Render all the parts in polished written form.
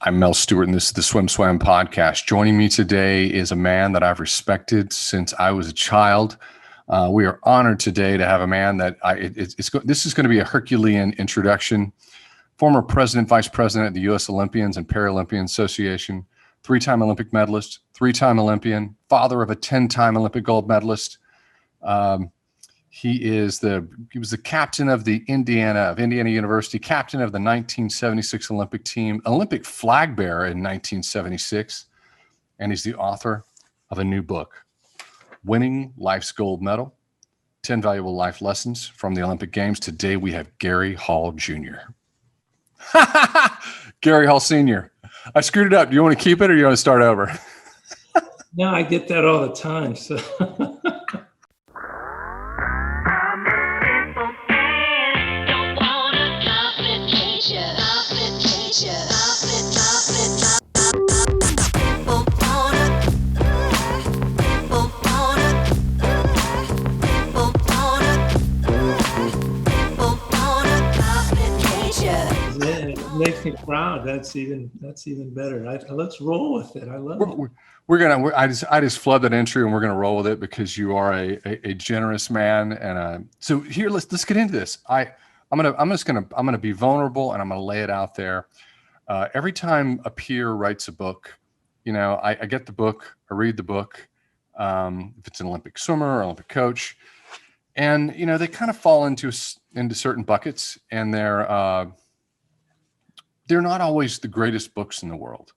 I'm Mel Stewart, and this is the SwimSwam podcast. Joining me today is a man that I've respected since I was a child. We are honored today to have a man that this is going to be a Herculean introduction. Former president, vice president of the U.S. Olympians and Paralympian Association, three-time Olympic medalist, three-time Olympian, father of a 10-time Olympic gold medalist. He was the captain of Indiana University, captain of the 1976 Olympic team, Olympic flag bearer in 1976, and he's the author of a new book, Winning Life's Gold Medal, 10 Valuable Life Lessons from the Olympic Games. Today we have Gary Hall Jr. Gary Hall Sr. I screwed it up. Do you want to keep it or do you want to start over? No, I get that all the time. So. Makes me proud. That's even better. Let's roll with it. I love it. I just flubbed that intro, and we're gonna roll with it because you are a generous man. And so here, let's get into this. I'm gonna be vulnerable, and I'm gonna lay it out there. Every time a peer writes a book, I get the book, I read the book. If it's an Olympic swimmer or Olympic coach, and they kind of fall into certain buckets, and they're not always the greatest books in the world.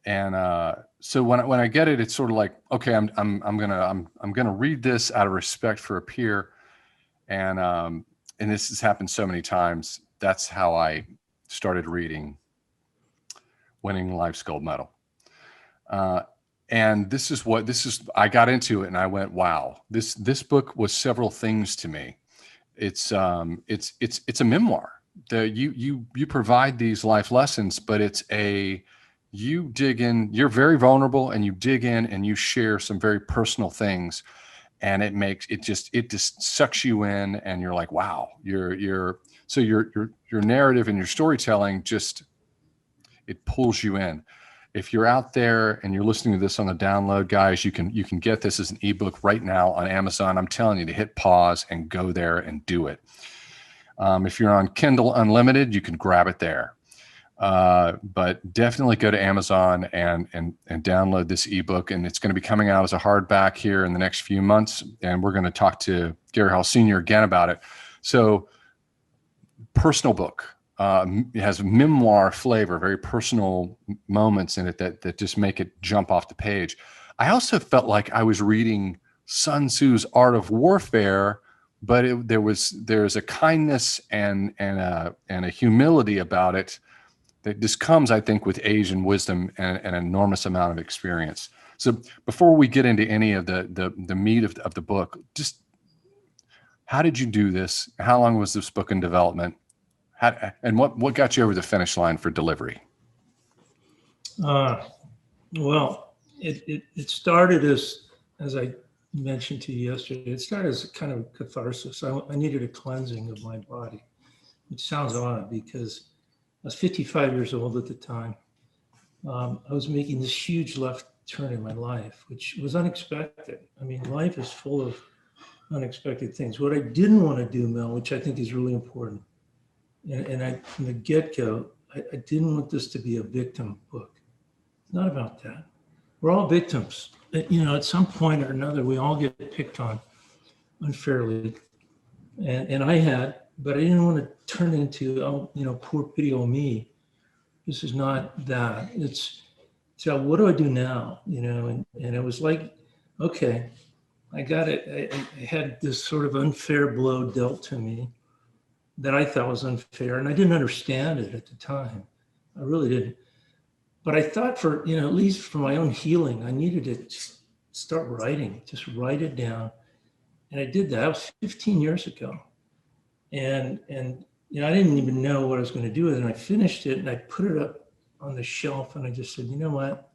And so when I get it, it's sort of like, okay, I'm gonna read this out of respect for a peer. And this has happened so many times. That's how I started reading Winning Life's Gold Medal. And I got into it and I went, wow, this book was several things to me. It's a memoir. You provide these life lessons, but you dig in, you're very vulnerable, and you dig in and you share some very personal things, and it just sucks you in, and you're like, wow, your narrative and your storytelling it pulls you in. If you're out there and you're listening to this on the download, guys, you can get this as an ebook right now on Amazon. I'm telling you to hit pause and go there and do it. If you're on Kindle Unlimited, you can grab it there. But definitely go to Amazon and download this ebook. And it's going to be coming out as a hardback here in the next few months. And we're going to talk to Gary Hall Sr. again about it. So, personal book. It has memoir flavor, very personal moments in it that just make it jump off the page. I also felt like I was reading Sun Tzu's Art of Warfare, but there's a kindness and a humility about it that just comes, I think, with age and wisdom and an enormous amount of experience. So before we get into any of the meat of the book, just how did you do this? How long was this book in development? And what got you over the finish line for delivery? Well, it started as I mentioned to you yesterday, it started as a kind of catharsis. I needed a cleansing of my body, which sounds odd because I was 55 years old at the time. I was making this huge left turn in my life, which was unexpected. I mean, life is full of unexpected things. What I didn't want to do, Mel, which I think is really important, and from the get-go, I didn't want this to be a victim book. It's not about that. We're all victims. At some point or another, we all get picked on unfairly. And I had, but I didn't want to turn into, poor pity on me. This is not that. So what do I do now? And it was like, okay, I got it. I had this sort of unfair blow dealt to me that I thought was unfair. And I didn't understand it at the time. I really didn't. But I thought for, at least for my own healing, I needed to start writing, just write it down. And I did that. That was 15 years ago. And I didn't even know what I was going to do with it. And I finished it and I put it up on the shelf and I just said, you know what?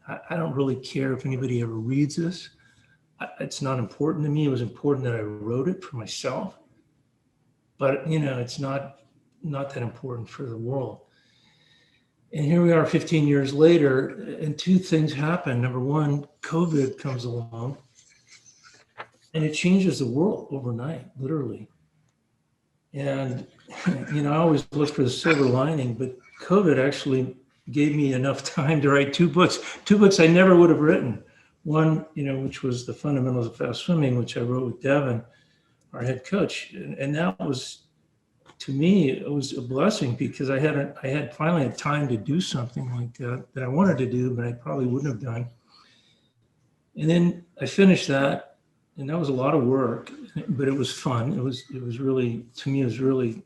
I don't really care if anybody ever reads this. It's not important to me. It was important that I wrote it for myself. But, it's not that important for the world. And here we are 15 years later, and two things happen. Number one, COVID comes along, and it changes the world overnight, literally. And, I always look for the silver lining, but COVID actually gave me enough time to write two books I never would have written. One, which was The Fundamentals of Fast Swimming, which I wrote with Devin, our head coach. And that was, to me, it was a blessing because I had finally had time to do something like that I wanted to do, but I probably wouldn't have done. And then I finished that, and that was a lot of work, but it was fun. It was really, to me, it was really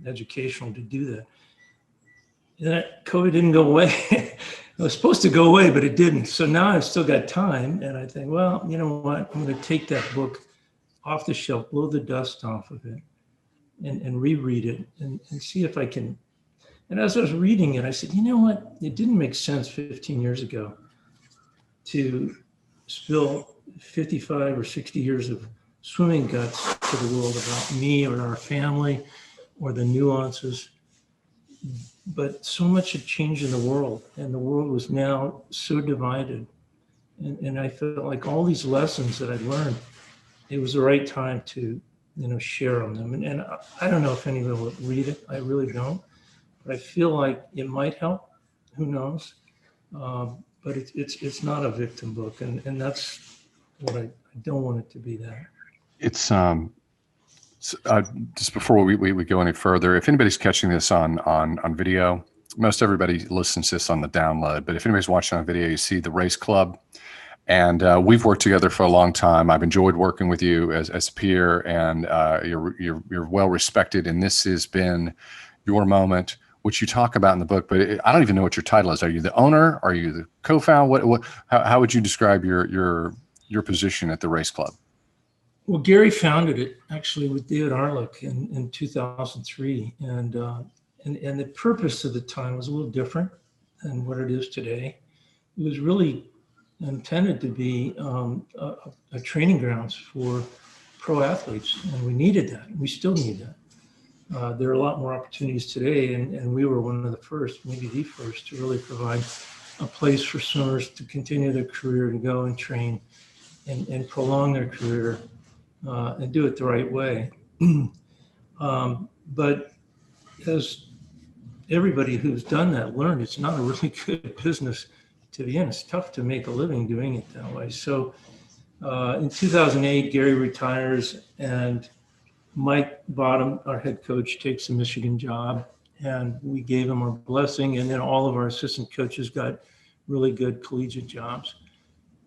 educational to do that. And that COVID didn't go away. It was supposed to go away, but it didn't. So now I've still got time, and I think, well, you know what? I'm going to take that book off the shelf, blow the dust off of it, and reread it and see if I can. And as I was reading it, I said, you know what? It didn't make sense 15 years ago to spill 55 or 60 years of swimming guts to the world about me or our family or the nuances. But so much had changed in the world, and the world was now so divided. And I felt like all these lessons that I'd learned, it was the right time to, share on them. And I don't know if anyone will read it. I really don't. But I feel like it might help. Who knows? But it's not a victim book, and that's what I don't want it to be. That It's just before we go any further, if anybody's catching this on video, most everybody listens to this on the download. But if anybody's watching on video, you see the Race Club, and we've worked together for a long time. I've enjoyed working with you as a peer, and you're well respected. And this has been your moment, which you talk about in the book. But I don't even know what your title is. Are you the owner? Are you the co-founder? How would you describe your position at the Race Club? Well, Gary founded it actually with David Arlick in 2003, and the purpose of the time was a little different than what it is today. It was really intended to be a training grounds for pro athletes, and we needed that. We still need that. There are a lot more opportunities today, and we were one of the first, maybe the first, to really provide a place for swimmers to continue their career, to go and train and prolong their career. And do it the right way. But as everybody who's done that learned, it's not a really good business to be in. It's tough to make a living doing it that way. So in 2008, Gary retires, and Mike Bottom, our head coach, takes a Michigan job, and we gave him our blessing. And then all of our assistant coaches got really good collegiate jobs.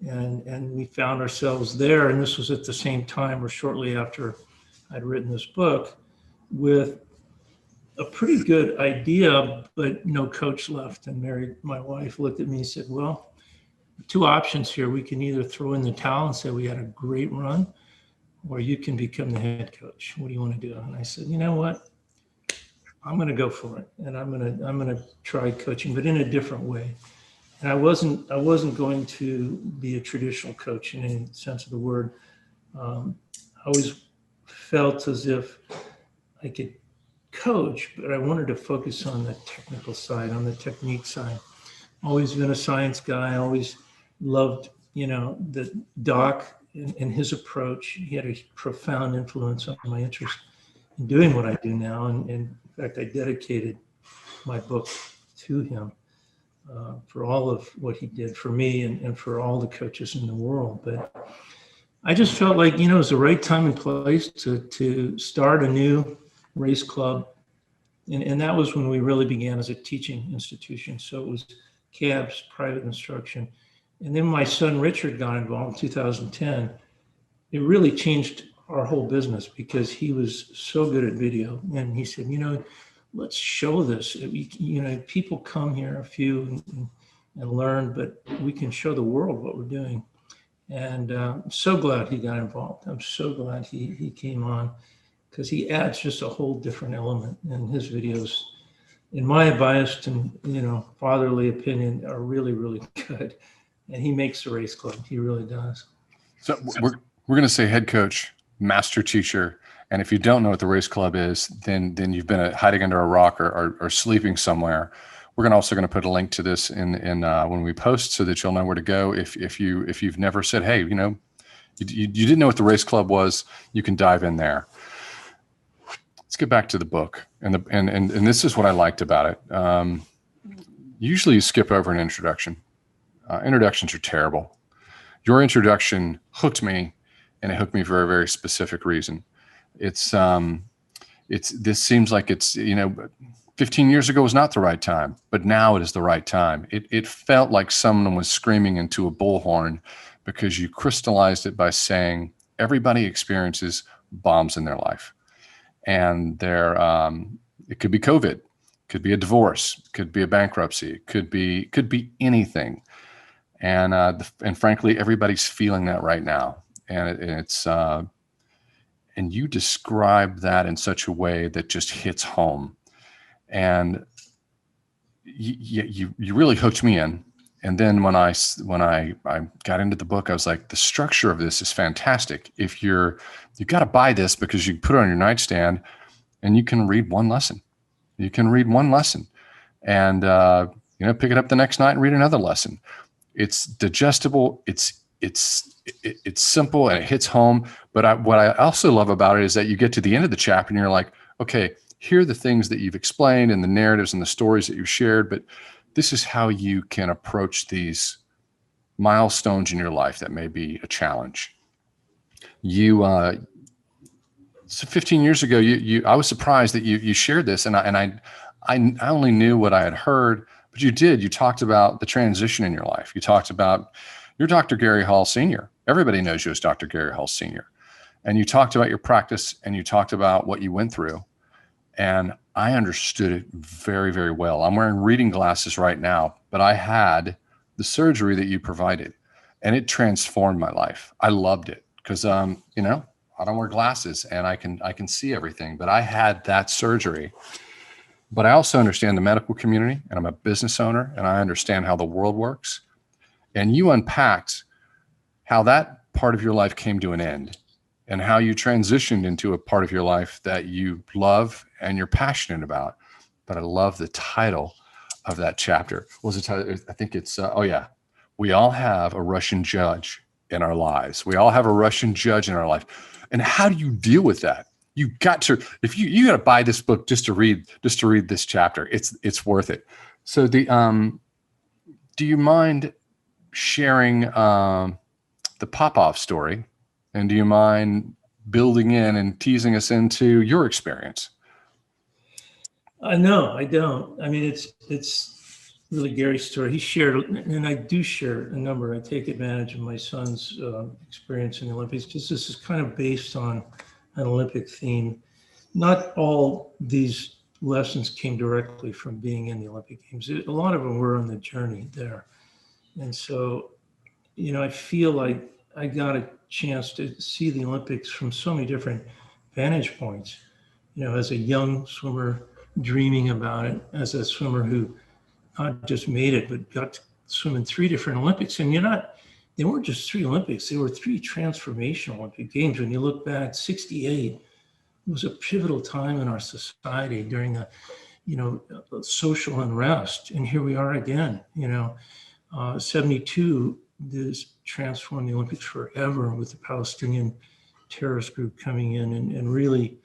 And we found ourselves there, and this was at the same time or shortly after I'd written this book, with a pretty good idea, but no coach left. And Mary, my wife, looked at me and said, well, two options here. We can either throw in the towel and say we had a great run, or you can become the head coach. What do you want to do? And I said, you know what? I'm going to go for it, and I'm going to try coaching, but in a different way. And I wasn't going to be a traditional coach in any sense of the word. I always felt as if I could coach, but I wanted to focus on the technical side, on the technique side. Always been a science guy. Always loved, the Doc and his approach. He had a profound influence on my interest in doing what I do now. And in fact, I dedicated my book to him. For all of what he did for me and for all the coaches in the world. But I just felt like, it was the right time and place to start a new race club. And that was when we really began as a teaching institution. So it was cabs, private instruction. And then my son, Richard, got involved in 2010. It really changed our whole business because he was so good at video. And he said, let's show this. People come here, a few, and learn, but we can show the world what we're doing. And I'm so glad he got involved. I'm so glad he came on, because he adds just a whole different element. And his videos, in my biased and fatherly opinion, are really, really good. And he makes the Race Club. He really does. So we're going to say head coach, master teacher. And if you don't know what the Race Club is, then you've been hiding under a rock or sleeping somewhere. We're also going to put a link to this in when we post, so that you'll know where to go. If you've never said, hey, you didn't know what the race club was, you can dive in there. Let's get back to the book, and this is what I liked about it. Usually you skip over an introduction. Introductions are terrible. Your introduction hooked me, and it hooked me for a very specific reason. This seems like 15 years ago was not the right time, but now it is the right time. It felt like someone was screaming into a bullhorn, because you crystallized it by saying everybody experiences bombs in their life. And it could be COVID, could be a divorce, could be a bankruptcy, could be anything. And frankly, everybody's feeling that right now. And you describe that in such a way that just hits home. And you really hooked me in. And then when I got into the book, I was like, the structure of this is fantastic. You've got to buy this, because you put it on your nightstand and you can read one lesson. You can read one lesson and, pick it up the next night and read another lesson. It's digestible. It's simple, and it hits home. But what I also love about it is that you get to the end of the chapter and you're like, okay, here are the things that you've explained and the narratives and the stories that you've shared, but this is how you can approach these milestones in your life that may be a challenge. So 15 years ago, I was surprised that you shared this, and I only knew what I had heard, but you talked about the transition in your life. You talked about you're Dr. Gary Hall Sr. Everybody knows you as Dr. Gary Hall Sr. And you talked about your practice, and you talked about what you went through. And I understood it very, very well. I'm wearing reading glasses right now, but I had the surgery that you provided, and it transformed my life. I loved it because, I don't wear glasses and I can see everything, but I had that surgery. But I also understand the medical community, and I'm a business owner, and I understand how the world works. And you unpacked how that part of your life came to an end, and how you transitioned into a part of your life that you love and you're passionate about. But I love the title of that chapter. What was the title? I think it's, we all have a Russian judge in our lives. We all have a Russian judge in our life. And how do you deal with that? You got to buy this book just to read this chapter. It's worth it. So do you mind sharing the Popov story? And do you mind building in and teasing us into your experience? No, I don't. I mean, it's really Gary's story. He shared, and I do share a number. I take advantage of my son's experience in the Olympics, because this is kind of based on an Olympic theme. Not all these lessons came directly from being in the Olympic Games. A lot of them were on the journey there. And so, I feel like I got a chance to see the Olympics from so many different vantage points. As a young swimmer dreaming about it, as a swimmer who not just made it, but got to swim in 3 different Olympics. And they weren't just 3 Olympics, they were 3 transformational Olympic Games. When you look back, 68, it was a pivotal time in our society during the, social unrest. And here we are again, 72, this transformed the Olympics forever, with the Palestinian terrorist group coming in and really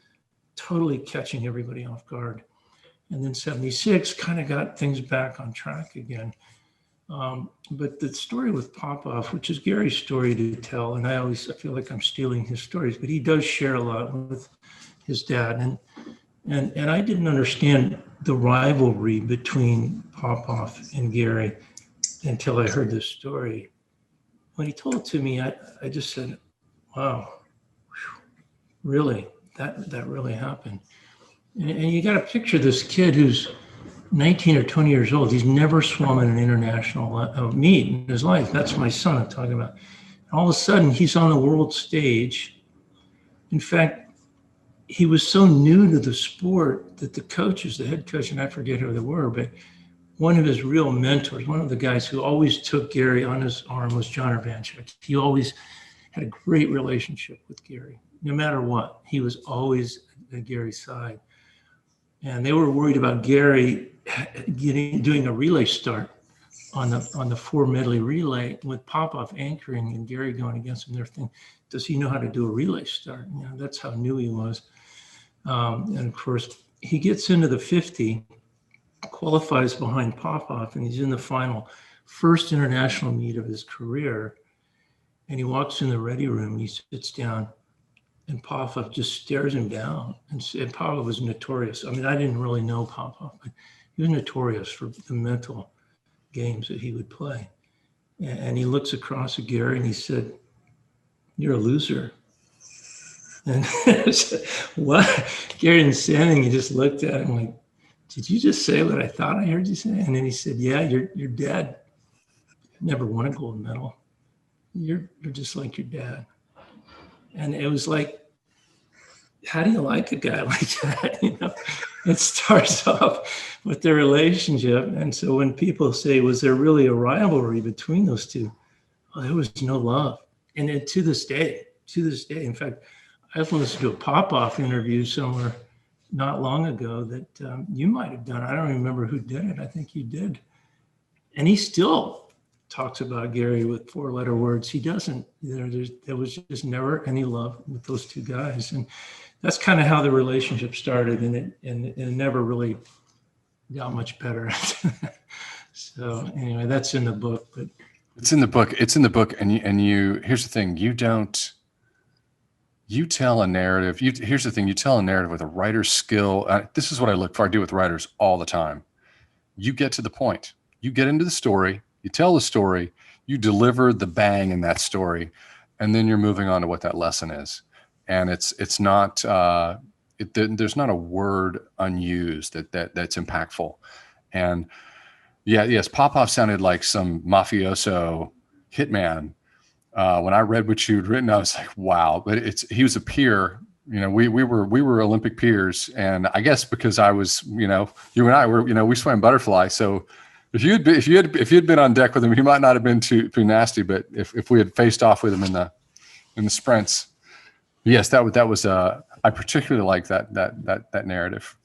totally catching everybody off guard. And then 76 kind of got things back on track again. But the story with Popov, which is Gary's story to tell, and I feel like I'm stealing his stories, but he does share a lot with his dad. And I didn't understand the rivalry between Popov and Gary until I heard this story. When he told it to me, I just said, wow, really, that really happened. And you got to picture this kid who's 19 or 20 years old. He's never swum in an international meet in his life. That's my son I'm talking about. All of a sudden, he's on the world stage. In fact, he was so new to the sport that the coaches, the head coach, and I forget who they were, but one of his real mentors, one of the guys who always took Gary on his arm, was John Urbanchik. He always had a great relationship with Gary. No matter what, he was always at Gary's side. and they were worried about Gary doing a relay start on the 4 medley relay with Popoff anchoring and Gary going against him. They're thinking, does he know how to do a relay start? You know, that's how new he was. And of course, he gets into the 50, qualifies behind Popoff, and he's in the final, first international meet of his career. And he walks in the ready room and he sits down, and Popoff just stares him down. And Popoff was notorious. I mean, I didn't really know Popoff, but he was notorious for the mental games that he would play. And he looks across at Gary and he said, "You're a loser." And what? Gary didn't say anything. He just looked at him like, "Did you just say what I thought I heard you say?" And then he said, "Yeah, your dad never won a gold medal. You're just like your dad." And it was like, how do you like a guy like that? You know, it starts off with their relationship. And so when people say, was there really a rivalry between those two? Well, there was no love. And then to this day, in fact, I often listened to a Popoff interview somewhere not long ago that you might have done. I don't remember who did it. I think you did. And he still talks about Gary with 4-letter words. He doesn't. There was just never any love with those two guys. And that's kind of how the relationship started, and it never really got much better. So anyway, that's in the book. But it's in the book. And you here's the thing, you tell a narrative. Here's the thing, you tell a narrative with a writer's skill. This is what I look for. I do with writers all the time. You get to the point. You get into the story. You tell the story. You deliver the bang in that story, and then you're moving on to what that lesson is. And it's not there's not a word unused that's impactful. And yes, Popoff sounded like some mafioso hitman. When I read what you'd written, I was like, wow. But he was a peer. You know, we were Olympic peers, and I guess because I was, you know, you and I were, you know, we swam butterfly. So if you had been on deck with him, he might not have been too nasty. But if we had faced off with him in the sprints, yes, that was I particularly like that narrative.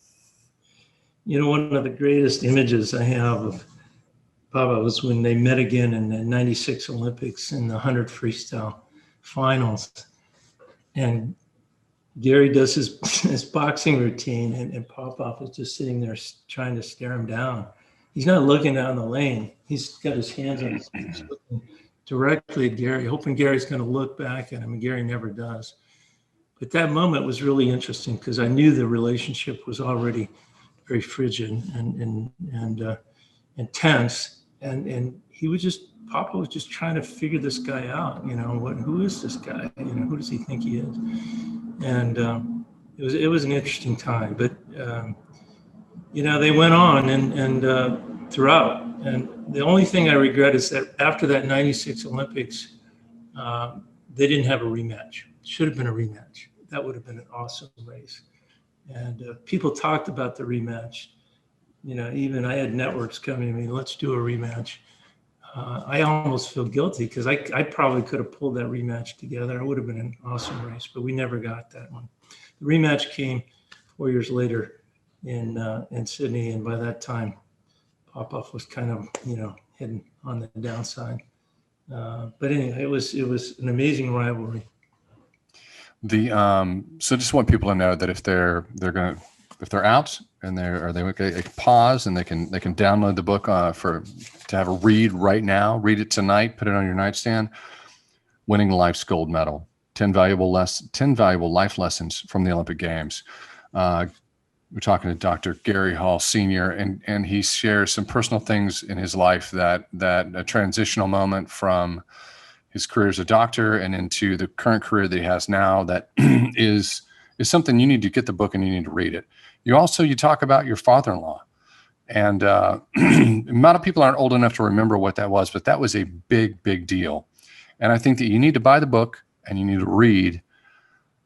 You know, one of the greatest images I have of Papa was when they met again in the '96 Olympics in the 100 freestyle finals, and Gary does his boxing routine, and Popoff is just sitting there trying to stare him down. He's not looking down the lane. He's got his hands on his face, looking directly at Gary, hoping Gary's going to look back at him, and Gary never does. But that moment was really interesting because I knew the relationship was already very frigid and tense, and Papa was just trying to figure this guy out. You know, who is this guy? You know, who does he think he is? And it was an interesting time. But you know, they went on and throughout. And the only thing I regret is that after that '96 Olympics, they didn't have a rematch. Should have been a rematch. That would have been an awesome race. And people talked about the rematch. You know, even I had networks coming to me, let's do a rematch. I almost feel guilty because I probably could have pulled that rematch together. It would have been an awesome race, but we never got that one. The rematch came 4 years later in Sydney, and by that time, Popoff was kind of, you know, hidden on the downside. But anyway, it was an amazing rivalry. So just want people to know that if they're out and they can pause and they can download the book to have a read right now, read it tonight, put it on your nightstand. Winning Life's Gold Medal: 10 valuable life lessons from the Olympic Games. We're talking to Dr. Gary Hall Sr. and he shares some personal things in his life that a transitional moment from his career as a doctor and into the current career that he has now that is something you need to get the book and you need to read it. You talk about your father-in-law, and a lot of people aren't old enough to remember what that was, but that was a big, big deal. And I think that you need to buy the book and you need to read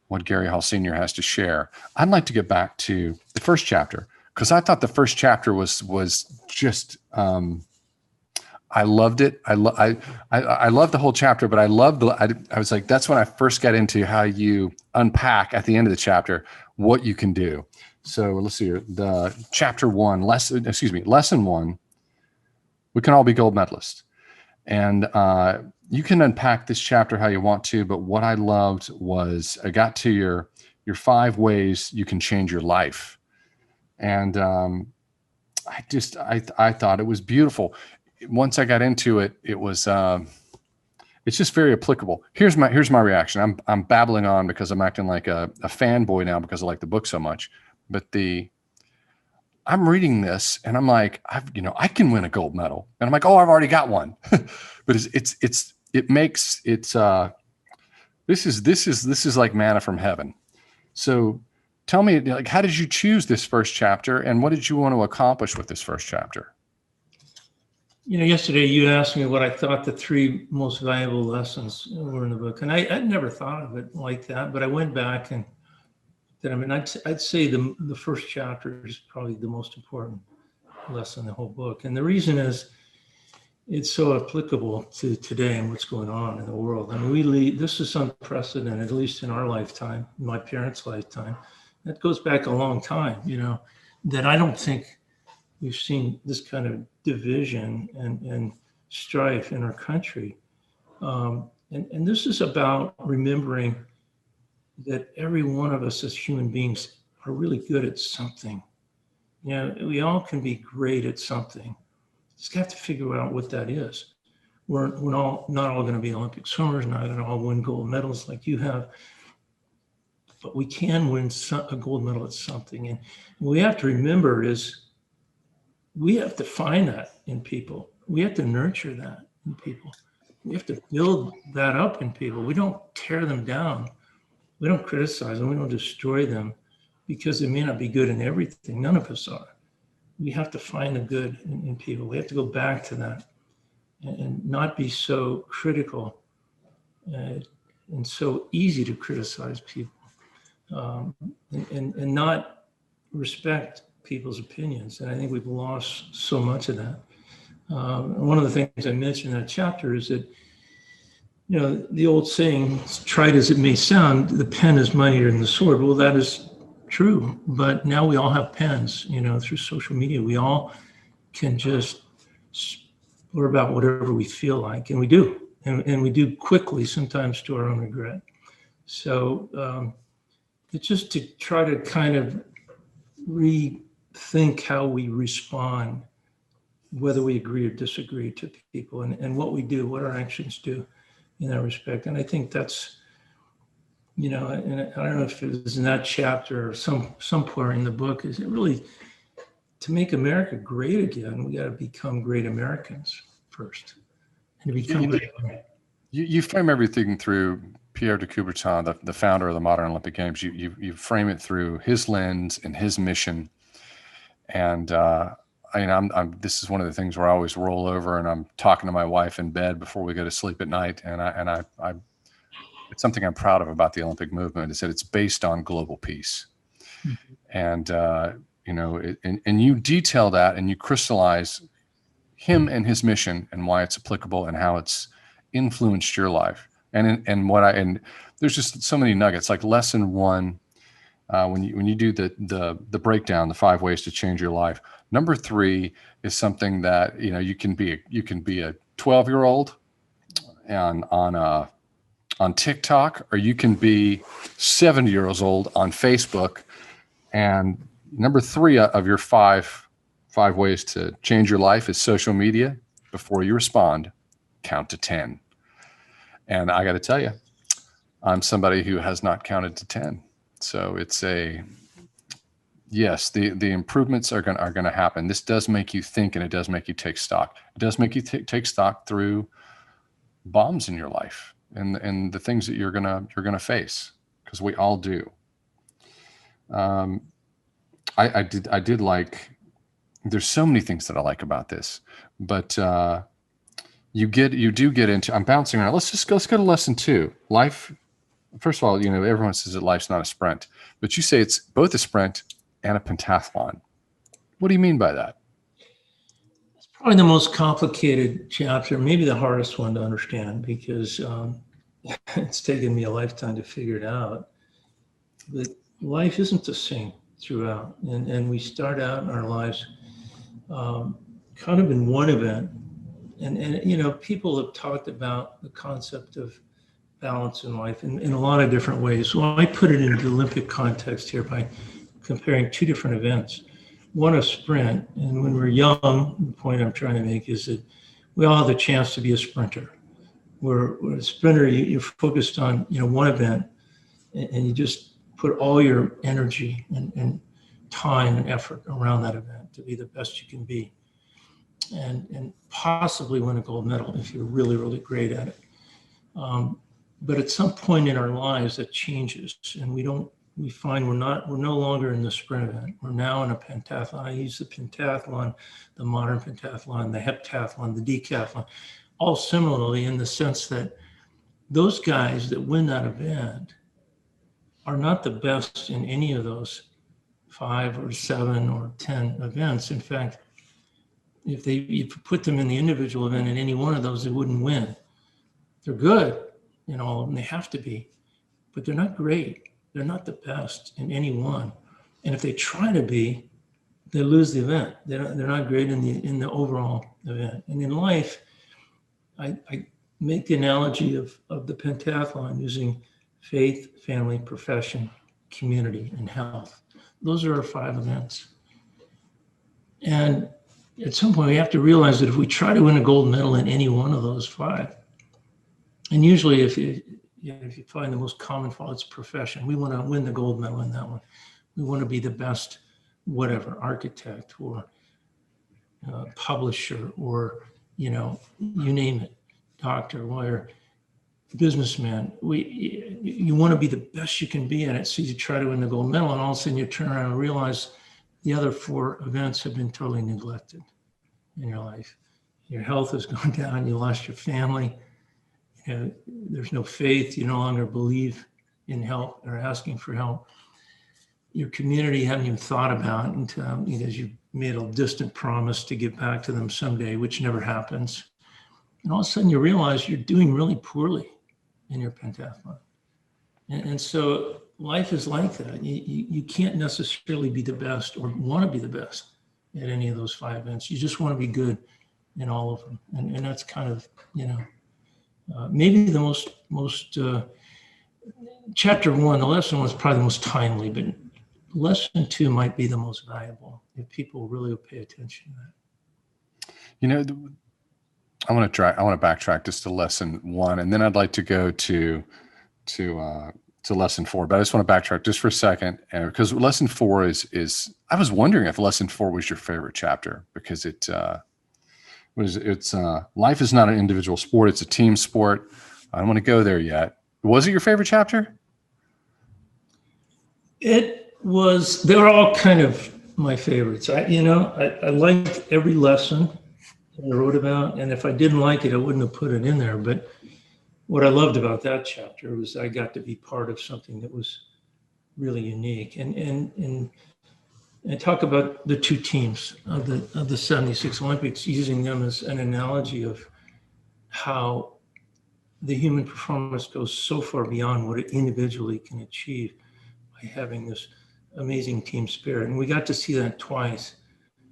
what Gary Hall Sr. has to share. I'd like to get back to the first chapter because I thought the first chapter was just, I loved it. I loved the whole chapter, but I was like, that's when I first got into how you unpack at the end of the chapter what you can do. So let's see here. The lesson one, we can all be gold medalists. And you can unpack this chapter how you want to, but what I loved was I got to your 5 ways you can change your life. And I thought it was beautiful. Once I got into it, it was it's just very applicable. Here's my reaction. I'm babbling on because I'm acting like a fanboy now because I like the book so much. But I'm reading this and I'm like, I can win a gold medal. And I'm like, oh, I've already got one. But this is like manna from heaven. So tell me, like, how did you choose this first chapter and what did you want to accomplish with this first chapter? Yesterday you asked me what I thought the 3 most valuable lessons were in the book. And I'd never thought of it like that, but I went back and I'd say the first chapter is probably the most important lesson in the whole book. And the reason is it's so applicable to today and what's going on in the world. I mean, this is unprecedented, at least in our lifetime, in my parents' lifetime. That goes back a long time, that I don't think we've seen this kind of division and strife in our country. And this is about remembering that every one of us as human beings are really good at something. We all can be great at something. Just have to figure out what that is. We're not all going to be Olympic swimmers, not going to all win gold medals like you have, but we can win a gold medal at something. And what we have to remember is we have to find that in people. We have to nurture that in people. We have to build that up in people. We don't tear them down. We don't criticize them. We don't destroy them because they may not be good in everything. None of us are. We have to find the good in people. We have to go back to that and not be so critical and so easy to criticize people and not respect people's opinions. And I think we've lost so much of that. One of the things I mentioned in that chapter is that, the old saying, trite as it may sound, the pen is mightier than the sword. Well, that is true, but now we all have pens, through social media. We all can just blurt about whatever we feel like, and we do, and we do quickly, sometimes to our own regret. So it's just to try to kind of rethink how we respond, whether we agree or disagree to people, and what we do, what our actions do in that respect. And I think that's, and I don't know if it was in that chapter or somewhere in the book, is it really to make America great again, we got to become great Americans first. And to become great. You frame everything through Pierre de Coubertin, the founder of the modern Olympic Games. You frame it through his lens and his mission. And this is one of the things where I always roll over and I'm talking to my wife in bed before we go to sleep at night. And I it's something I'm proud of about the Olympic movement is that it's based on global peace. Mm-hmm. And you detail that and you crystallize him and his mission and why it's applicable and how it's influenced your life. And there's just so many nuggets, like lesson 1, when you do the breakdown, the 5 ways to change your life. Number 3 is something that, you can be a 12-year-old and on TikTok, or you can be 70 years old on Facebook. And number 3 of your 5 ways to change your life is social media. Before you respond, count to 10. And I got to tell you, I'm somebody who has not counted to 10. So it's yes, the improvements are going to happen. This does make you think, and it does make you take stock. It does make you take stock through bombs in your life and the things that you're gonna face, because we all do. I did like. There's so many things that I like about this, but you do get into. I'm bouncing around. Let's go to lesson 2. Life. First of all, everyone says that life's not a sprint, but you say it's both a sprint and a pentathlon. What do you mean by that? It's probably the most complicated chapter, maybe the hardest one to understand, because it's taken me a lifetime to figure it out. But life isn't a throughout. And we start out in our lives kind of in one event. And, you know, people have talked about the concept of balance in life in a lot of different ways. So I put it into the Olympic context here by comparing two different events. One, a sprint. And when we're young, the point I'm trying to make is that we all have the chance to be a sprinter. Where a sprinter, you're focused on, you know, one event, and you just put all your energy and time and effort around that event to be the best you can be, and possibly win a gold medal if you're really, really great at it. But at some point in our lives that changes, and we find we're no longer in the sprint event. We're now in a pentathlon. I use the pentathlon, the modern pentathlon, the heptathlon, the decathlon, all similarly in the sense that those guys that win that event are not the best in any of those 5 or 7 or 10 events. In fact, if you put them in the individual event in any one of those, they wouldn't win. They're good in all of them. They have to be, but they're not great. They're not the best in any one. And if they try to be, they lose the event. They're not great in the overall event. And in life, I make the analogy of the pentathlon using faith, family, profession, community, and health. Those are our 5 events. And at some point, we have to realize that if we try to win a gold medal in any one of those 5, and usually if you find the most common fault, it's profession. We want to win the gold medal in that one. We want to be the best, whatever, architect or publisher or, you know, you name it, doctor, lawyer, businessman. You want to be the best you can be at it. So you try to win the gold medal, and all of a sudden you turn around and realize the other 4 events have been totally neglected in your life. Your health has gone down. You lost your family. You know, there's no faith. You no longer believe in help or asking for help. Your community you haven't even thought about until, because you made a distant promise to give back to them someday, which never happens. And all of a sudden you realize you're doing really poorly in your pentathlon. And so life is like that. You can't necessarily be the best or want to be the best at any of those 5 events. You just want to be good in all of them. And that's kind of, you know, maybe the most chapter 1, the lesson was probably the most timely, but lesson 2 might be the most valuable if people really will pay attention to that. You know, I want to backtrack just to lesson 1, and then I'd like to go to lesson 4. But I just want to backtrack just for a second, because lesson 4 is I was wondering if lesson 4 was your favorite chapter, because it's life is not an individual sport; it's a team sport. I don't want to go there yet. Was it your favorite chapter? It was. They're all kind of my favorites. I liked every lesson I wrote about, and if I didn't like it, I wouldn't have put it in there. But what I loved about that chapter was I got to be part of something that was really unique. And talk about the 2 teams of the 76 Olympics, using them as an analogy of how the human performance goes so far beyond what it individually can achieve by having this amazing team spirit. And we got to see that twice,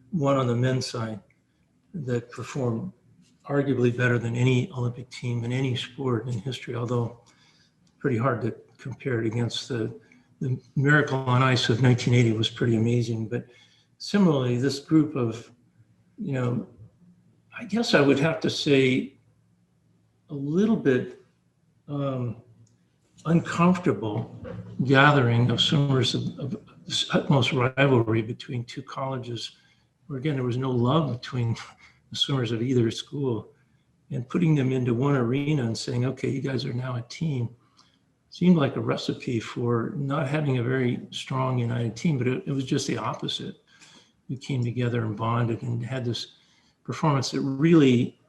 one on the men's side that performed arguably better than any Olympic team in any sport in history, although pretty hard to compare it against the Miracle on Ice of 1980 was pretty amazing. But similarly, this group of, you know, I guess I would have to say a little bit uncomfortable gathering of swimmers of utmost rivalry between 2 colleges, where again, there was no love between the swimmers of either school, and putting them into one arena and saying, okay, you guys are now a team, seemed like a recipe for not having a very strong united team, but it was just the opposite. We came together and bonded and had this performance that really,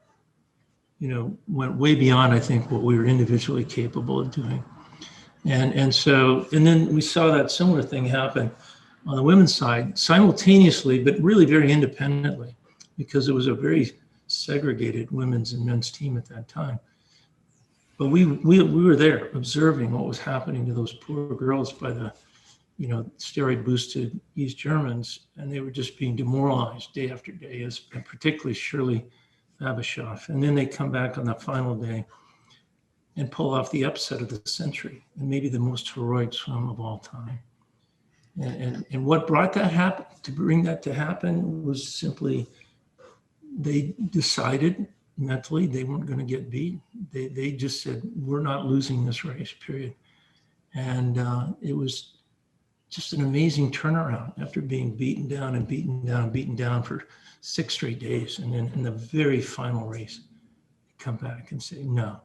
you know, went way beyond, I think, what we were individually capable of doing. And then we saw that similar thing happen on the women's side simultaneously, but really very independently, because it was a very segregated women's and men's team at that time. But we were there observing what was happening to those poor girls by the steroid boosted East Germans, and they were just being demoralized day after day, and particularly Shirley Babashoff. And then they come back on the final day and pull off the upset of the century and maybe the most heroic swim of all time. And what brought that happen, to bring that to happen, was simply they decided mentally they weren't going to get beat. They just said, we're not losing this race, period. And it was just an amazing turnaround after being beaten down and beaten down and beaten down for 6 straight days. And then in the very final race, they come back and say, no,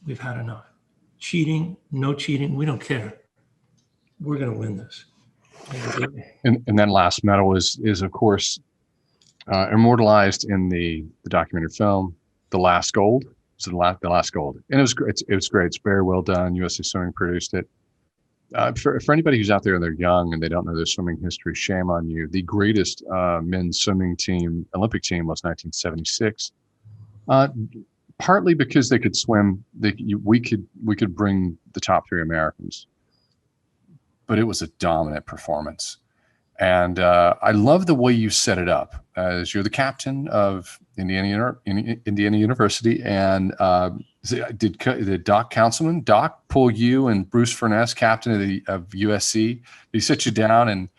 we've had enough. Cheating, no cheating, we don't care. We're going to win this. And then last medal is of course immortalized in the documentary film, The Last Gold. So the last gold, and it was great. It was great. It's very well done. USA Swimming produced it. For anybody who's out there and they're young and they don't know their swimming history, shame on you. The greatest men's swimming team, Olympic team, was 1976. Partly because they could swim, we could bring the top 3 Americans, but it was a dominant performance. And I love the way you set it up, as you're the captain of Indiana University. And did Doc Councilman pull you and Bruce Furness, captain of USC? Did he sit you down and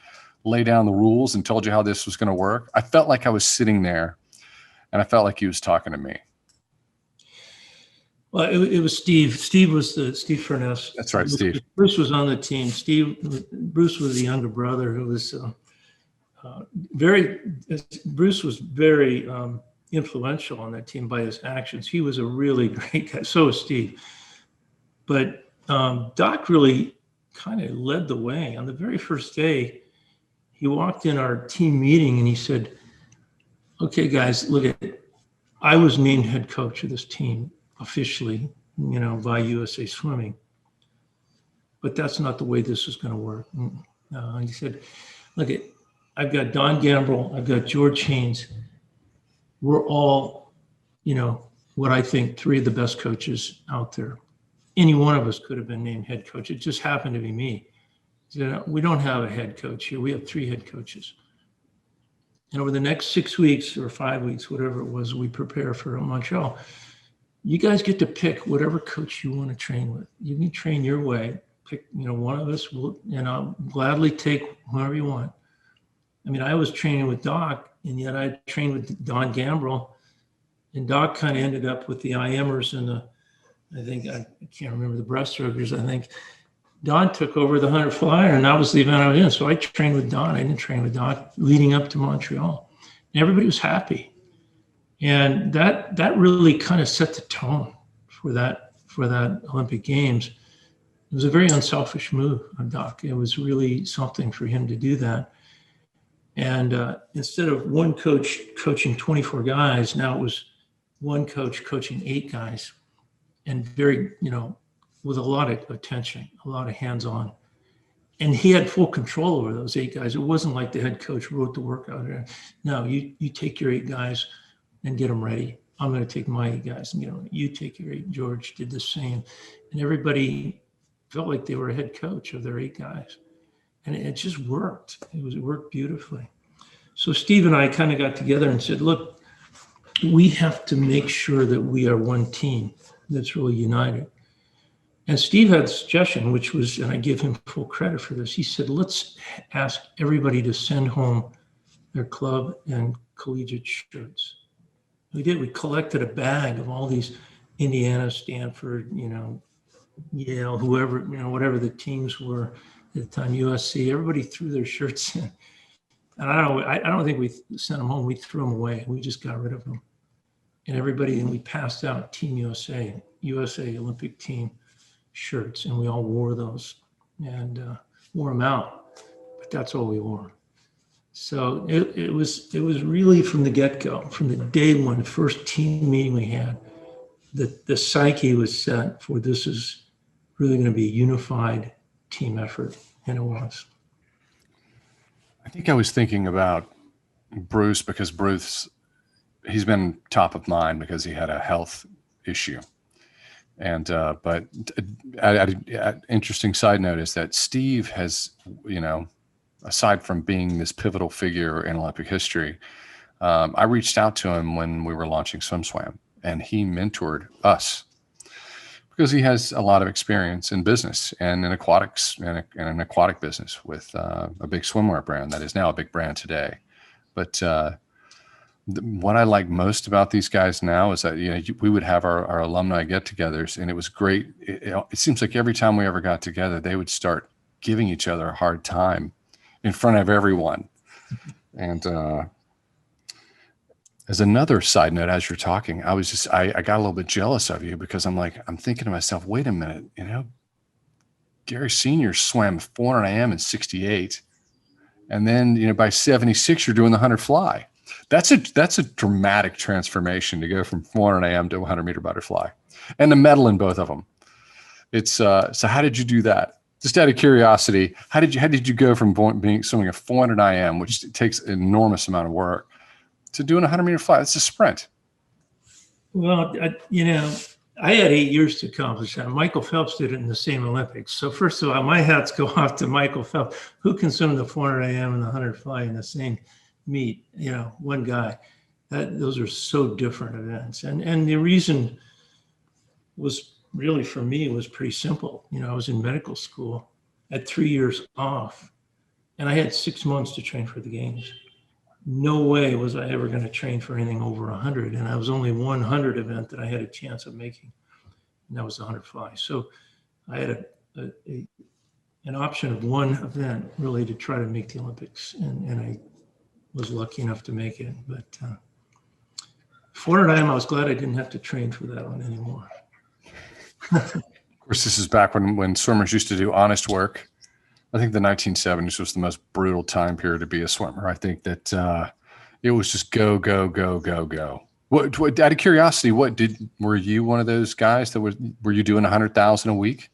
lay down the rules and told you how this was going to work? I felt like I was sitting there, and I felt like he was talking to me. Well, it was Steve. Steve Furness. That's right, Steve. Bruce was on the team. Bruce was the younger brother who was Bruce was very influential on that team by his actions. He was a really great guy. So was Steve. But Doc really kind of led the way. On the very first day, he walked in our team meeting and he said, okay, guys, look at it. I was named head coach of this team officially, by USA Swimming. But that's not the way this is going to work. He said, look, I've got Don Gambrell, I've got George Haynes. We're all, what I think 3 of the best coaches out there. Any one of us could have been named head coach. It just happened to be me. We don't have a head coach here. We have 3 head coaches. And over the next 6 weeks or 5 weeks, whatever it was, we prepare for Montreal. You guys get to pick whatever coach you want to train with. You can train your way. Pick, one of us will, I'll gladly take whoever you want. I mean, I was training with Doc, and yet I trained with Don Gambrell, and Doc kind of ended up with the IMers and I can't remember the breaststrokers. I think Don took over the 100 flyer, and that was the event I was in. So I trained with Don. I didn't train with Doc leading up to Montreal. And everybody was happy. And that really kind of set the tone for that Olympic Games. It was a very unselfish move on Doc. It was really something for him to do that. And instead of one coach coaching 24 guys, now it was one coach coaching 8 guys, and very, with a lot of attention, a lot of hands-on. And he had full control over those 8 guys. It wasn't like the head coach wrote the workout. No, you take your 8 guys and get them ready. I'm going to take my 8 guys and get them ready. You take your 8. George did the same. And everybody felt like they were a head coach of their 8 guys. And it just worked. It worked beautifully. So Steve and I kind of got together and said, look, we have to make sure that we are one team that's really united. And Steve had a suggestion, which was, and I give him full credit for this. He said, let's ask everybody to send home their club and collegiate shirts. We did. We collected a bag of all these Indiana, Stanford, Yale, whoever, whatever the teams were at the time, USC. Everybody threw their shirts in. And I don't think we sent them home. We threw them away. We just got rid of them. And we passed out Team USA Olympic team shirts, and we all wore those and wore them out. But that's all we wore. So it was really from the get-go, from the day one, the first team meeting we had, the psyche was set for this is really going to be a unified team effort, and it was. I think I was thinking about Bruce because he's been top of mind because he had a health issue. And but interesting side note is that Steve has, aside from being this pivotal figure in Olympic history, I reached out to him when we were launching SwimSwam, and he mentored us because he has a lot of experience in business and in aquatics and an aquatic business with a big swimwear brand that is now a big brand today. But what I like most about these guys now is that, we would have our alumni get-togethers, and it was great. It seems like every time we ever got together, they would start giving each other a hard time in front of everyone. And as another side note, as you're talking, I got a little bit jealous of you, because I'm thinking to myself, wait a minute, Gary Sr. swam 400 IM in 68. And then, by 76, you're doing the 100 fly. That's a dramatic transformation to go from 400 AM to 100 meter butterfly, and the medal in both of them. It's so how did you do that? Just out of curiosity, how did you go from swimming a 400 IM, which takes an enormous amount of work, to doing a 100 meter fly? It's a sprint. Well, I had 8 years to accomplish that. Michael Phelps did it in the same Olympics. So first of all, my hats go off to Michael Phelps, who can swim the 400 AM and the 100 fly in the same meet, one guy. Those are so different events. And the reason was really, for me, was pretty simple. I was in medical school, had 3 years off, and I had 6 months to train for the games. No way was I ever going to train for anything over 100. And I was only 100 event that I had a chance of making, and that was the 100 fly. So I had an option of one event really to try to make the Olympics, and I was lucky enough to make it. But 400 IM, I was glad I didn't have to train for that one anymore. Of course, this is back when swimmers used to do honest work. I think the 1970s was the most brutal time period to be a swimmer. I think that it was just go, go, go, go, go. What out of curiosity, were you one of those guys that were you doing 100,000 a week?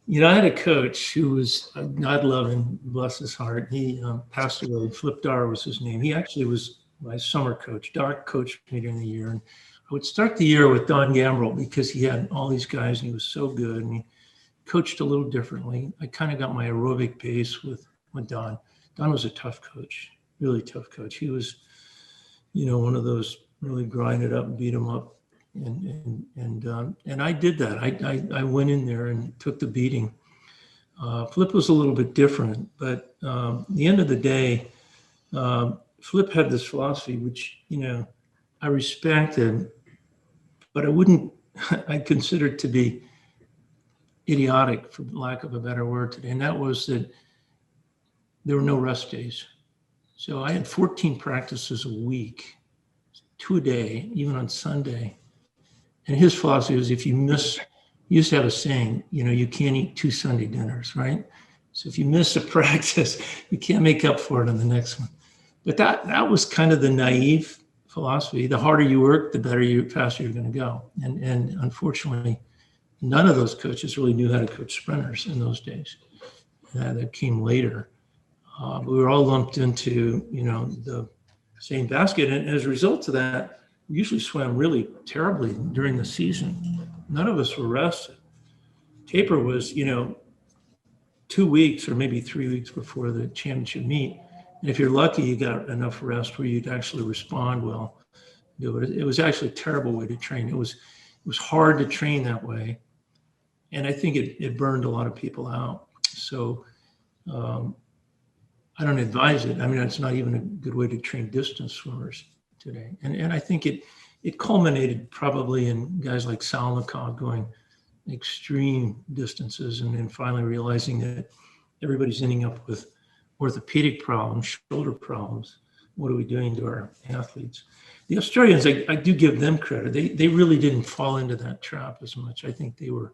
I had a coach who was, God love him, bless his heart. He passed away. Flip Dar was his name. He actually was my summer coach. Dar coached me during the year. And I would start the year with Don Gambrell, because he had all these guys and he was so good, and he coached a little differently. I kind of got my aerobic pace with Don. Don was a tough coach, really tough coach. He was, one of those really grind it up and beat them up. And I did that. I went in there and took the beating. Flip was a little bit different, but at the end of the day, Flip had this philosophy, which, I respected, but I considered to be idiotic, for lack of a better word today. And that was that there were no rest days. So I had 14 practices a week, 2 a day, even on Sunday. And his philosophy was, if you miss, he used to have a saying, you can't eat 2 Sunday dinners, right? So if you miss a practice, you can't make up for it on the next one. But that was kind of the naive philosophy. The harder you work, the faster you're going to go. And unfortunately, none of those coaches really knew how to coach sprinters in those days. That came later. We were all lumped into, the same basket. And as a result of that, we usually swam really terribly during the season. None of us were rested. Taper was, 2 weeks or maybe 3 weeks before the championship meet. And if you're lucky, you got enough rest where you'd actually respond well. It was actually a terrible way to train. It was hard to train that way. And I think it burned a lot of people out. So I don't advise it. I mean, it's not even a good way to train distance swimmers today. And I think it culminated probably in guys like Salnikov going extreme distances, and then finally realizing that everybody's ending up with orthopedic problems, shoulder problems. What are we doing to our athletes? The Australians, I do give them credit. They really didn't fall into that trap as much. I think they were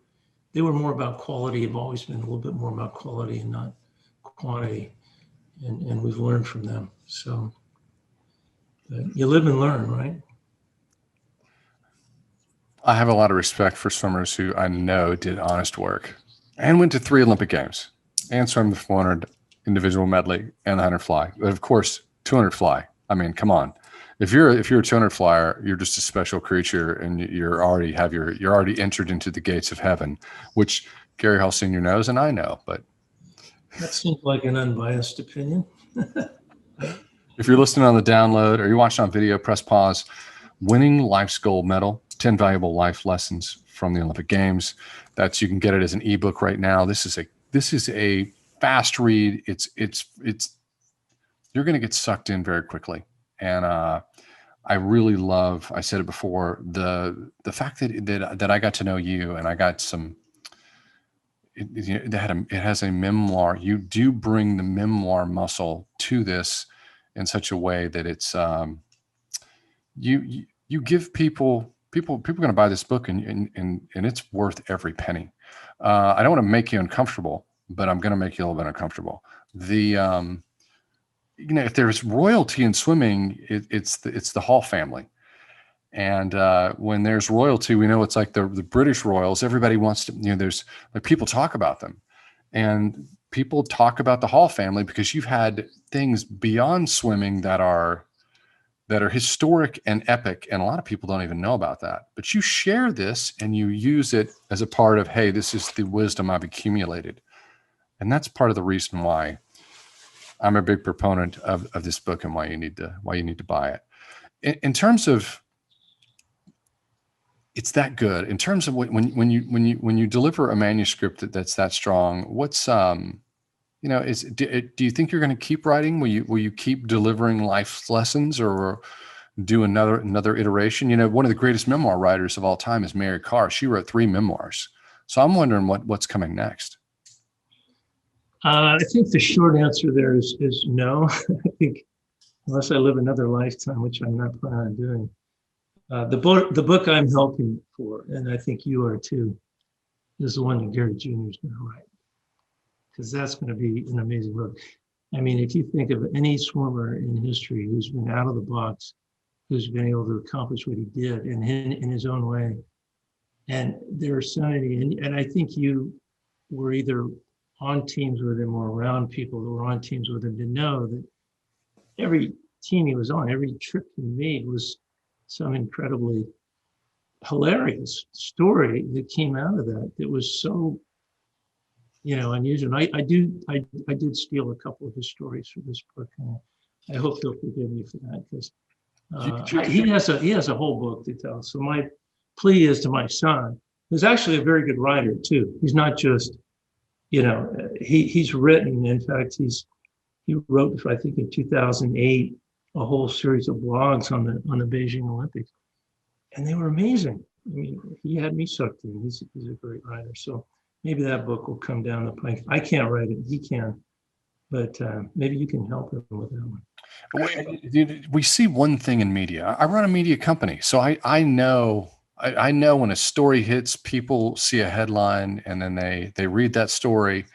more about quality, have always been a little bit more about quality and not quantity. And we've learned from them. So you live and learn, right? I have a lot of respect for swimmers who I know did honest work and went to 3 Olympic Games and swam the 400 individual medley and the 100 fly. But of course, 200 fly. I mean, come on. If you're a 200 flyer, you're just a special creature, and you're already entered into the gates of heaven, which Gary Hall Sr. knows, and I know. But That seems like an unbiased opinion. if you're listening on the download or you're watching on video, press pause. Winning Life's Gold Medal: 10 Valuable Life Lessons from the Olympic Games. You can get it as an ebook right now. This is a fast read. It's you're going to get sucked in very quickly, and I really love. I said it before, the fact that I got to know you, and I got some. It has a memoir. You do bring the memoir muscle to this in such a way that it's you give people are going to buy this book, and it's worth every penny. I don't want to make you uncomfortable, but I'm going to make you a little bit uncomfortable. If there's royalty in swimming, it's the Hall family. And when there's royalty, we know it's like the British royals. Everybody wants to, there's like people talk about them, and people talk about the Hall family because you've had things beyond swimming that are historic and epic. And a lot of people don't even know about that, but you share this and you use it as a part of, hey, this is the wisdom I've accumulated. And that's part of the reason why I'm a big proponent of this book, and why you need to buy it. In terms of, it's that good. In terms of when you deliver a manuscript that's that strong, what's do you think you're going to keep writing? Will you keep delivering life lessons, or do another iteration? One of the greatest memoir writers of all time is Mary Carr. She wrote 3 memoirs. So I'm wondering what's coming next. I think the short answer there is no. I think unless I live another lifetime, which I'm not planning on doing, the book I'm helping for, and I think you are too, is the one that Gary Jr. is going to write, because that's going to be an amazing book. I mean, if you think of any swimmer in history who's been out of the box, who's been able to accomplish what he did in his own way, and their sanity, and I think you were either on teams with him or around people who were on teams with him, to know that every team he was on, every trip he made was some incredibly hilarious story that came out of that. It was so, unusual. I did steal a couple of his stories for this book, and I hope he'll forgive me for that, because he has a whole book to tell. So my plea is to my son, who's actually a very good writer too. He's not just, he's written. In fact, he wrote, I think in 2008, a whole series of blogs on the Beijing Olympics, and they were amazing. I mean, he had me sucked in. He's a great writer. So maybe that book will come down the pike. I can't write it; he can, but maybe you can help him with that one. We see one thing in media. I run a media company, so I know when a story hits, people see a headline and then they read that story,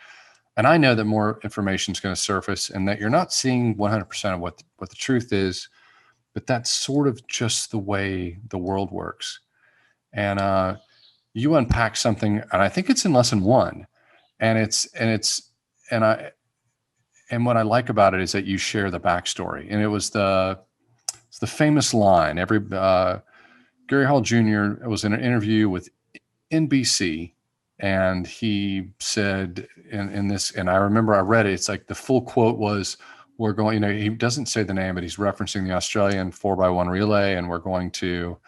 and I know that more information is going to surface, and that you're not seeing 100% of what the truth is, but that's sort of just the way the world works. And you unpack something, and I think it's in lesson 1, and what I like about it is that you share the backstory, and it's the famous line. Gary Hall Jr. was in an interview with NBC, and he said in this, and I remember I read it. It's like the full quote was, "We're going." He doesn't say the name, but he's referencing the Australian 4x1 relay, and we're going to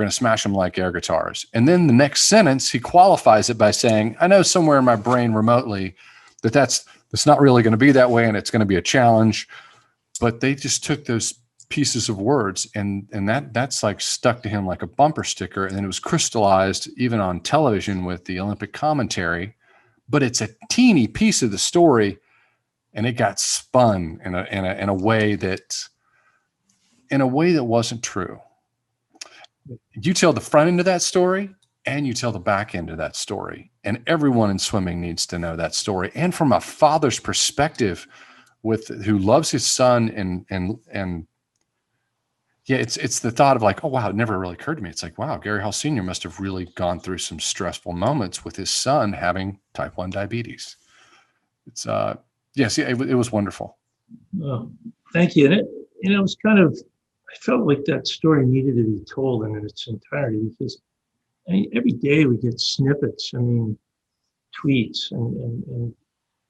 smash them like air guitars. And then the next sentence, he qualifies it by saying, "I know somewhere in my brain remotely that's not really going to be that way, and it's going to be a challenge." But they just took those pieces of words, and that's like stuck to him like a bumper sticker. And then it was crystallized even on television with the Olympic commentary, but it's a teeny piece of the story, and it got spun in a way that wasn't true. You tell the front end of that story, and you tell the back end of that story, and everyone in swimming needs to know that story. And from a father's perspective, who loves his son, and yeah, it's the thought of like, oh wow, it never really occurred to me. It's like, wow, Gary Hall Sr. must have really gone through some stressful moments with his son having type 1 diabetes. It's it was wonderful. Well, thank you. And it was kind of I felt like that story needed to be told in its entirety because I mean, every day we get snippets. I mean, tweets and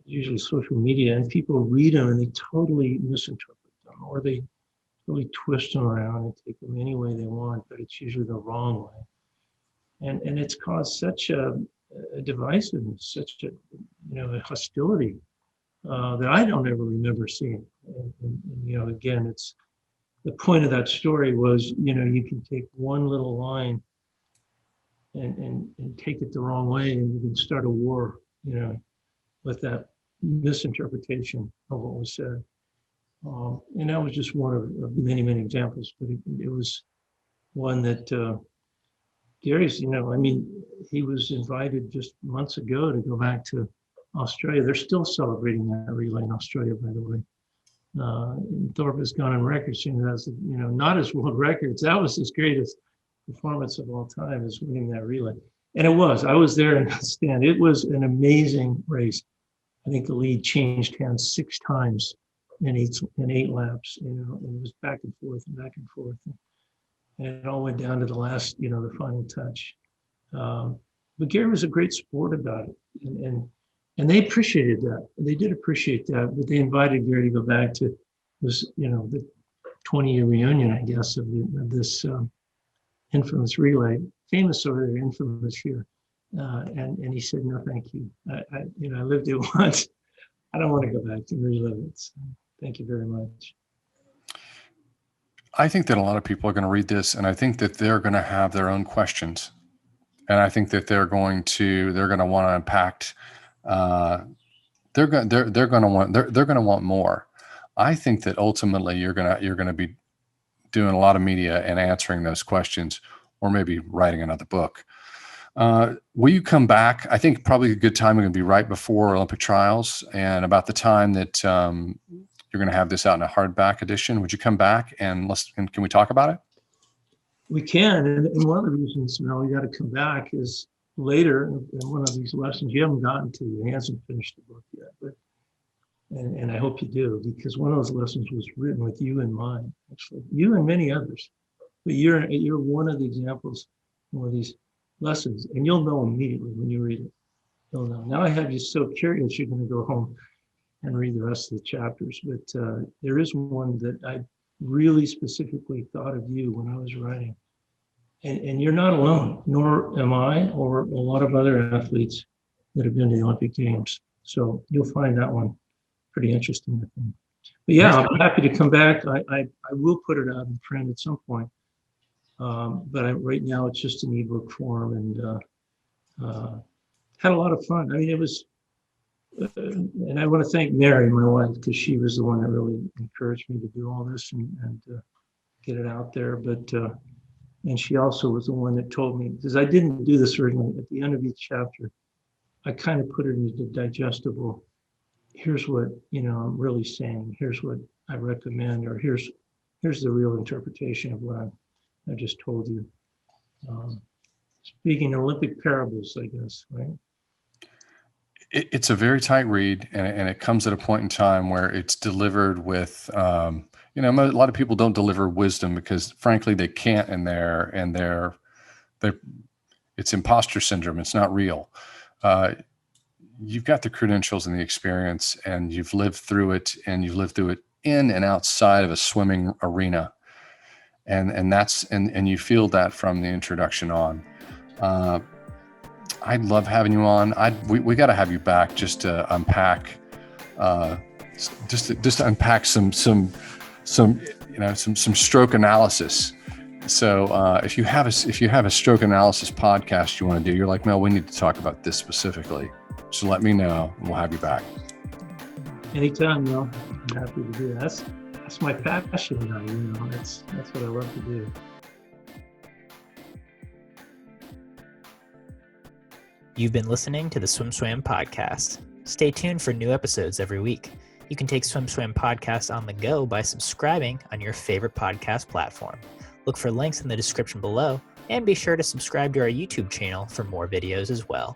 usually social media, and people read them and they totally misinterpret them, or they really twist them around and take them any way they want, but it's usually the wrong way. And it's caused such a divisiveness, such a hostility that I don't ever remember seeing. And again, it's the point of that story was, you can take one little line and take it the wrong way, and you can start a war, with that misinterpretation of what was said. And that was just one of many, many examples, but it was one that Gary's, I mean, he was invited just months ago to go back to Australia. They're still celebrating that relay in Australia, by the way. Thorpe has gone on record saying that's, not his world records. That was his greatest performance of all time, is winning that relay. And it was. I was there in the stand. It was an amazing race. I think the lead changed hands 6 times in eight laps. And it was back and forth and back and forth. And it all went down to the last, the final touch. But Gary was a great sport about it, and they appreciated that. They did appreciate that. But they invited Gary to go back to this, the 20-year reunion, I guess, of this infamous relay, famous over there, infamous here. And he said, no, thank you. I lived it once. I don't want to go back to relive it. So thank you very much. I think that a lot of people are going to read this, and I think that they're going to have their own questions, and I think that they're going to want to unpack. They're going to want more. I think that ultimately you're going to be doing a lot of media and answering those questions, or maybe writing another book. Will you come back? I think probably a good time is going to be right before Olympic trials, and about the time that you're going to have this out in a hardback edition. Would you come back and can we talk about it? We can. And one of the reasons, we got to come back is later in one of these lessons you haven't gotten to. He hasn't finished the book yet, but and I hope you do, because one of those lessons was written with you in mind, actually, you and many others. But you're one of the examples of one of these lessons, and you'll know immediately when you read it. You'll know. Now I have you so curious, you're going to go home and read the rest of the chapters. But there is one that I really specifically thought of you when I was writing. And you're not alone, nor am I, or a lot of other athletes that have been to the Olympic Games. So you'll find that one pretty interesting, I think. But yeah, I'm happy to come back. I will put it out in print at some point. But right now it's just an ebook form, and had a lot of fun. I mean, it was, and I want to thank Mary, my wife, because she was the one that really encouraged me to do all this and get it out there. But and she also was the one that told me, because I didn't do this originally, at the end of each chapter, I kind of put it into digestible. Here's what I'm really saying. Here's what I recommend, or here's the real interpretation of what I just told you. Speaking Olympic parables, I guess, right? It's a very tight read, and it comes at a point in time where it's delivered with, a lot of people don't deliver wisdom because, frankly, they can't, and it's imposter syndrome. It's not real. You've got the credentials and the experience, and you've lived through it, and you've lived through it in and outside of a swimming arena, and you feel that from the introduction on. I'd love having you on. We got to have you back just to unpack, just to unpack some stroke analysis. So if you have a stroke analysis podcast you want to do, you're like, Mel, we need to talk about this specifically. So let me know, and we'll have you back. Anytime, Mel. I'm happy to do that. That's my passion now. That's what I love to do. You've been listening to the SwimSwam podcast. Stay tuned for new episodes every week. You can take SwimSwam podcast on the go by subscribing on your favorite podcast platform. Look for links in the description below, and be sure to subscribe to our YouTube channel for more videos as well.